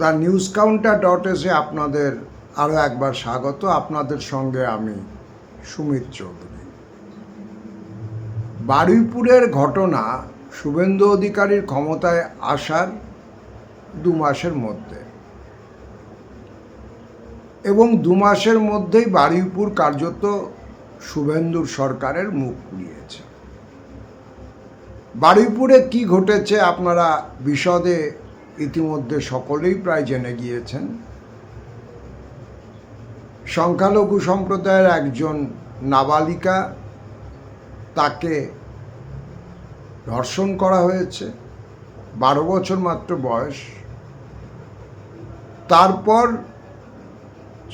The news কাউন্টার.এসে আপনাদের আরও একবার স্বাগত। আপনাদের সঙ্গে আমি সুমিত চৌধুরী। বারুইপুরের ঘটনা শুভেন্দু অধিকারীর ক্ষমতায় আসার 2 মাসের মধ্যে, এবং 2 মাসের মধ্যেই বারুইপুর কার্যত শুভেন্দুর সরকারের মুখ পুড়িয়েছে। বারুইপুরে কি ঘটেছে আপনারা বিশদে ইতিমধ্যে সকলেই প্রায় জেনে গিয়েছেন। সংখ্যালঘু সম্প্রদায়ের একজন নাবালিকা, তাকে ধর্ষণ করা হয়েছে, 12 বছর মাত্র বয়স। তারপর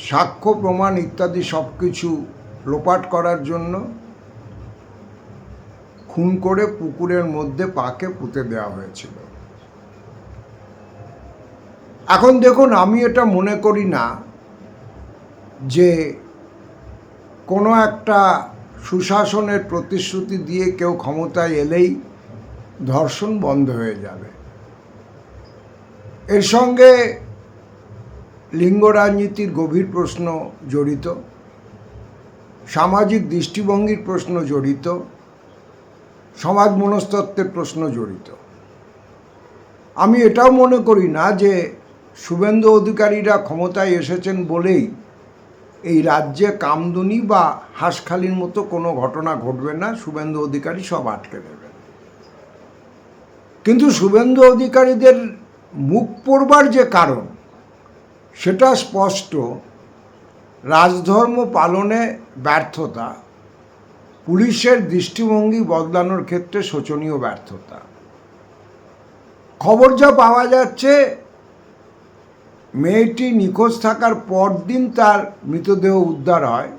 সাক্ষ্য প্রমাণ ইত্যাদি সব কিছু লোপাট করার জন্য খুন করে পুকুরের মধ্যে পাকে পুঁতে দেওয়া হয়েছিল। এখন দেখুন, আমি এটা মনে করি না যে কোনো একটা সুশাসনের প্রতিশ্রুতি দিয়ে কেউ ক্ষমতায় এলেই ধর্ষণ বন্ধ হয়ে যাবে। এর সঙ্গে লিঙ্গ রাজনীতির গভীর প্রশ্ন জড়িত, সামাজিক দৃষ্টিভঙ্গির প্রশ্ন জড়িত, সমাজ মনস্তত্ত্বের প্রশ্ন জড়িত। আমি এটাও মনে করি না যে শুভেন্দু অধিকারীরা ক্ষমতায় এসেছেন বলেই এই রাজ্যে কামদুনি বা হাঁসখালির মতো কোনো ঘটনা ঘটবে না, শুভেন্দু অধিকারী সব আটকে দেবেন। কিন্তু শুভেন্দু অধিকারীদের মুখ পোড়বার যে কারণ, সেটা স্পষ্ট। রাজধর্ম পালনে ব্যর্থতা, পুলিশের দৃষ্টিভঙ্গি বদলানোর ক্ষেত্রে শোচনীয় ব্যর্থতা। খবর যা পাওয়া যাচ্ছে, মেয়েটি নিখোঁজ থাকার পরদিন তার মৃতদেহ উদ্ধার হয়,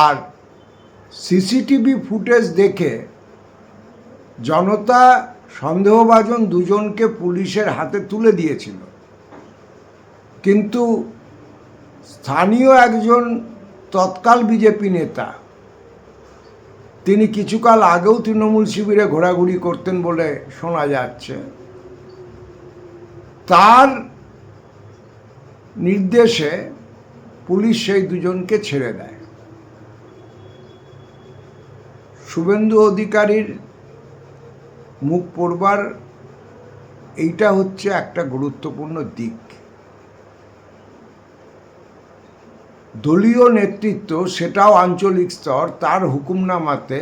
আর সিসিটিভি ফুটেজ দেখে জনতা সন্দেহভাজন দুজনকে পুলিশের হাতে তুলে দিয়েছিল। কিন্তু স্থানীয় একজন তৎকাল বিজেপি নেতা, তিনি কিছুকাল আগেও তৃণমূল শিবিরে ঘোরাঘুরি করতেন বলে শোনা যাচ্ছে, তার নির্দেশে পুলিশ সেই দুজনকে ছেড়ে দেয়। শুভেন্দু অধিকারীর মুখ পোড়বার এইটা হচ্ছে একটা গুরুত্বপূর্ণ দিক। দলীয় নেতৃত্ব, সেটাও আঞ্চলিক স্তর, তার হুকুমনামাতে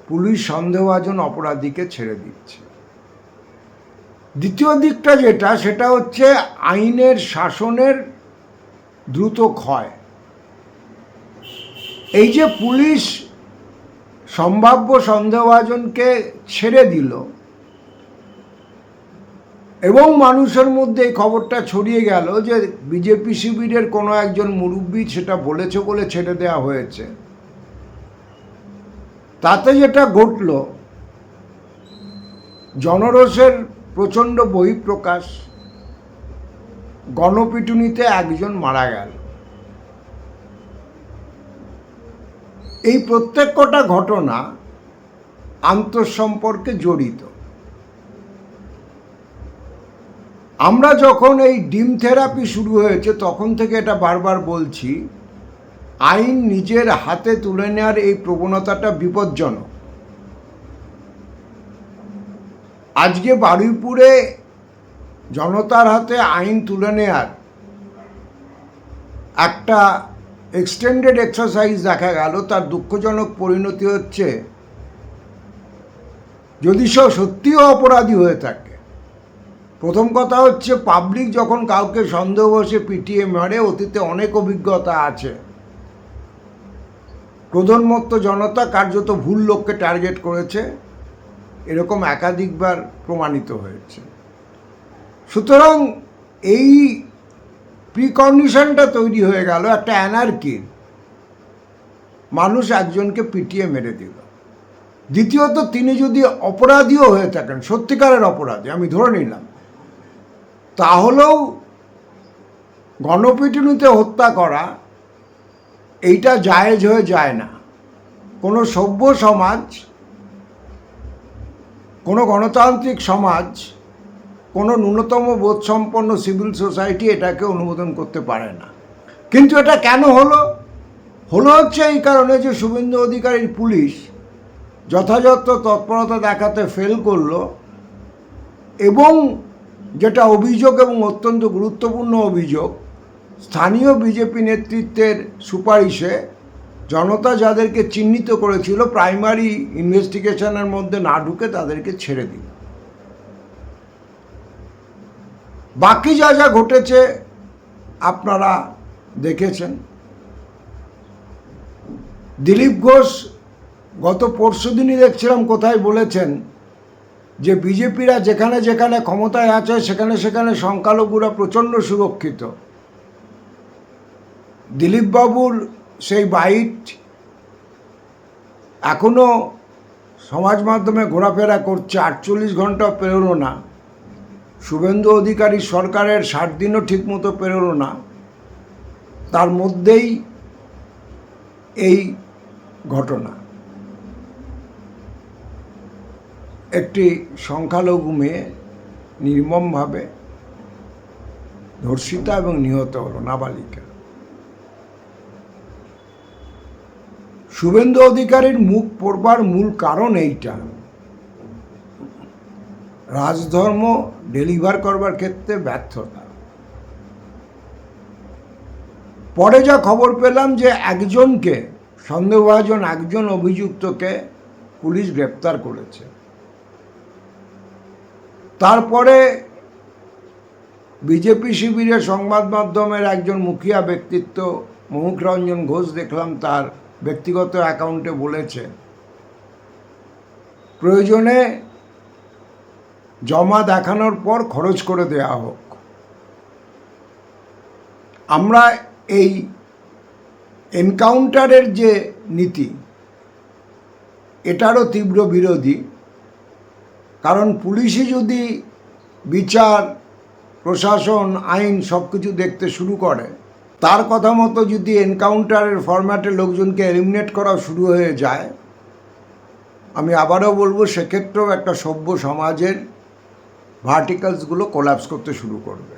পুলিশ সন্দেহভাজন অপরাধীকে ছেড়ে দিচ্ছে। দ্বিতীয় দিকটা যেটা, সেটা হচ্ছে আইনের শাসনের দ্রুত ক্ষয়। এই যে পুলিশ সম্ভাব্য সন্দেহভাজনকে ছেড়ে দিল এবং মানুষের মধ্যে এই খবরটা ছড়িয়ে গেল যে বিজেপি শিবিরের কোনো একজন মুরব্বি সেটা বলেছে বলে ছেড়ে দেওয়া হয়েছে, তাতে যেটা ঘটল, জনরোষের প্রচণ্ড বহিঃপ্রকাশ, গণপিটুনিতে একজন মারা গেল। এই প্রত্যেকটা ঘটনা আন্তঃসম্পর্কে জড়িত। আমরা যখন এই ডিম থেরাপি শুরু হয়েছে তখন থেকে এটা বারবার বলছি, আইন নিজের হাতে তুলে নেওয়ার এই প্রবণতাটা বিপজ্জনক। আজকে বারুইপুরে জনতার হাতে আইন তুলে নেওয়ার একটা এক্সটেন্ডেড এক্সারসাইজ দেখা গেল। তার দুঃখজনক পরিণতি হচ্ছে, যদি সে সত্যিও অপরাধী হয়ে থাকে, প্রথম কথা হচ্ছে পাবলিক যখন কাউকে সন্দেহবশে পিটিয়ে মারে, অতীতে অনেক অভিজ্ঞতা আছে, ক্রোধোন্মত্ত জনতা কার্যত ভুল লোককে টার্গেট করেছে, এরকম একাধিকবার প্রমাণিত হয়েছে। সুতরাং এই প্রিকন্ডিশনটা তৈরি হয়ে গেল একটা অ্যানার্কির, মানুষ একজনকে পিটিয়ে মেরে দিল। দ্বিতীয়ত, তিনি যদি অপরাধীও হয়ে থাকেন, সত্যিকারের অপরাধী আমি ধরে নিলাম, তাহলেও গণপিটুনিতে হত্যা করা এইটা জায়েজ হয়ে যায় না। কোনো সভ্য সমাজ, কোনো গণতান্ত্রিক সমাজ কোনো ন্যূনতম বোধসম্পন্ন সিভিল সোসাইটি এটাকে অনুমোদন করতে পারে না। কিন্তু এটা কেন হলো হচ্ছে এই কারণে যে শুভেন্দু অধিকারীর পুলিশ যথাযথ তৎপরতা দেখাতে ফেল করলো, এবং যেটা অভিযোগ এবং অত্যন্ত গুরুত্বপূর্ণ অভিযোগ, স্থানীয় বিজেপি নেতৃত্বের সুপারিশে জনতা যাদেরকে চিহ্নিত করেছিল প্রাইমারি ইনভেস্টিগেশনের মধ্যে না ঢুকে তাদেরকে ছেড়ে দিল। বাকি যা যা ঘটেছে আপনারা দেখেছেন। দিলীপ ঘোষ গত পরশুদিনই দেখছিলাম কোথায় বলেছেন যে বিজেপিরা যেখানে যেখানে ক্ষমতায় আছে সেখানে সেখানে সংখ্যালঘুরা প্রচণ্ড সুরক্ষিত। দিলীপবাবুর সেই বাইট এখনও সমাজ মাধ্যমে ঘোরাফেরা করছে, 48 ঘন্টা পেরোলো না, শুভেন্দু অধিকারী সরকারের 60 দিনও ঠিকমতো পেরোলো না, তার মধ্যেই এই ঘটনা। একটি সংখ্যালঘু মেয়ে নির্মমভাবে ধর্ষিতা এবং নিহত হলো, নাবালিকা। শুভেন্দু অধিকারীর মুখ পড়বার মূল কারণ এইটা, রাজধর্ম ডেলিভার করবার ক্ষেত্রে ব্যর্থতা। পরে যা খবর পেলাম যে একজনকে, সন্দেহভাজন একজন অভিযুক্তকে পুলিশ গ্রেপ্তার করেছে। তারপরে বিজেপি শিবিরের সংবাদ মাধ্যমের একজন মুখিয়া ব্যক্তিত্ব মহুক রঞ্জন ঘোষ দেখলাম তার ব্যক্তিগত অ্যাকাউন্টে বলেছে প্রয়োজনে জমা দেখানোর পর খরচ করে দেয়া হোক। আমরা এই এনকাউন্টারের যে নীতি এটারও তীব্র বিরোধী, কারণ পুলিশই যদি বিচার, প্রশাসন, আইন সব কিছু দেখতে শুরু করে, তার কথা মতো যদি এনকাউন্টারের ফরম্যাটে লোকজনকে এলিমিনেট করা শুরু হয়ে যায়, আমি আবারও বলবো সেক্ষেত্রেও একটা সভ্য সমাজের ভার্টিক্যালসগুলো কোল্যাপস করতে শুরু করবে।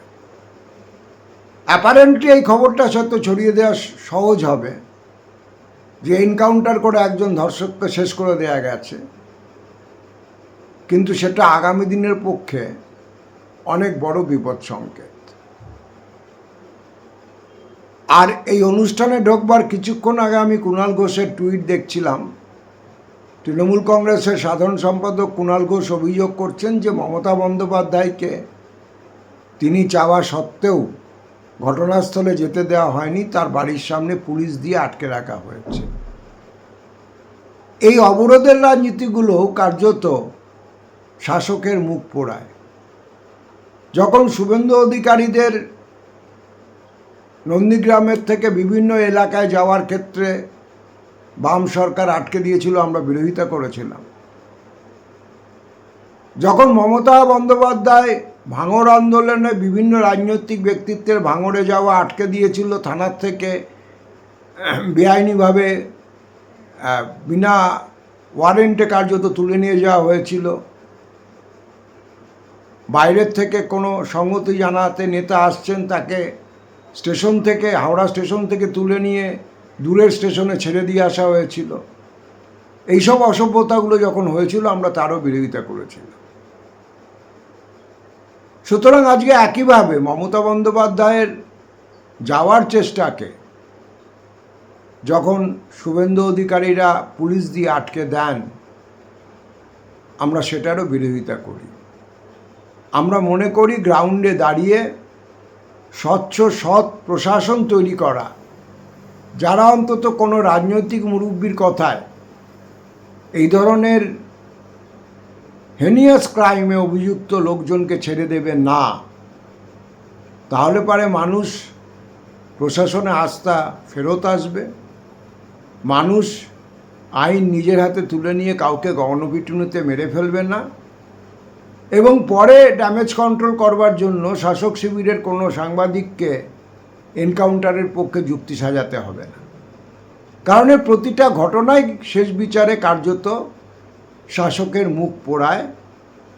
অ্যাপারেন্টলি এই খবরটা সত্য ছড়িয়ে দেওয়া সহজ হবে যে এনকাউন্টার করে একজন ধর্ষককে শেষ করে দেয়া গেছে, কিন্তু সেটা আগামী দিনের পক্ষে অনেক বড় বিপদ সংকেত। আর এই অনুষ্ঠানে ঢোকবার কিছুক্ষণ আগে আমি কুণাল ঘোষের টুইট দেখছিলাম। তৃণমূল কংগ্রেসের সাধারণ সম্পাদক কুণাল ঘোষ অভিযোগ করছেন যে মমতা বন্দ্যোপাধ্যায়কে তিনি চাওয়া সত্ত্বেও ঘটনাস্থলে যেতে দেওয়া হয়নি, তার বাড়ির সামনে পুলিশ দিয়ে আটকে রাখা হয়েছে। এই অবরোধের রাজনীতিগুলো কার্যত শাসকের মুখ পোড়ায়। যখন শুভেন্দু অধিকারীদের নন্দীগ্রামের থেকে বিভিন্ন এলাকায় যাওয়ার ক্ষেত্রে বাম সরকার আটকে দিয়েছিল, আমরা বিরোধিতা করেছিলাম। যখন মমতা বন্দ্যোপাধ্যায় ভাঙড় আন্দোলনে বিভিন্ন রাজনৈতিক ব্যক্তিত্বের ভাঙড়ে যাওয়া আটকে দিয়েছিল, থানার থেকে বেআইনিভাবে বিনা ওয়ারেন্টে কার্যত তুলে নিয়ে যাওয়া হয়েছিল, বাইরের থেকে কোনো সংগতি জানাতে নেতা আসছেন তাকে স্টেশন থেকে, হাওড়া স্টেশন থেকে তুলে নিয়ে দূরের স্টেশনে ছেড়ে দিয়ে আসা হয়েছিল, এইসব অসভ্যতাগুলো যখন হয়েছিল আমরা তারও বিরোধিতা করেছিলাম। সুতরাং আজকে একইভাবে মমতা বন্দ্যোপাধ্যায়ের যাওয়ার চেষ্টাকে যখন শুভেন্দু অধিকারীরা পুলিশ দিয়ে আটকে দেন, আমরা সেটারও বিরোধিতা করি। আমরা মনে করি গ্রাউন্ডে দাঁড়িয়ে স্বচ্ছ সৎ প্রশাসন তৈরি করা, যারা অন্তত কোনো রাজনৈতিক মুরব্বির কথায় এই ধরনের হেনিয়াস ক্রাইমে অভিযুক্ত লোকজনকে ছেড়ে দেবে না, তাহলে পারে মানুষ প্রশাসনে আস্থা ফেরত আসবে, মানুষ আইন নিজের হাতে তুলে নিয়ে কাউকে গণপিটুনিতে মেরে ফেলবে না, এবং পরে ড্যামেজ কন্ট্রোল করবার জন্য শাসক শিবিরের কোনো সাংবাদিককে এনকাউন্টারের পক্ষে যুক্তি সাজাতে হবে না। কারণ প্রতিটা ঘটনাই শেষ বিচারে কার্যত শাসকের মুখ পোড়ায়,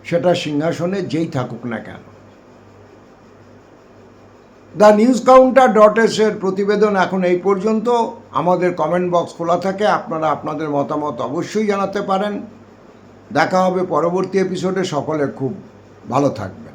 সেটা সিংহাসনে যেই থাকুক না কেন। দ্য নিউজ কাউন্টার .s-এর প্রতিবেদন এখন এই পর্যন্ত। আমাদের কমেন্ট বক্স খোলা থাকে, আপনারা আপনাদের মতামত অবশ্যই জানাতে পারেন। দেখা হবে পরবর্তী এপিসোডে। সকলে খুব ভালো থাকবে।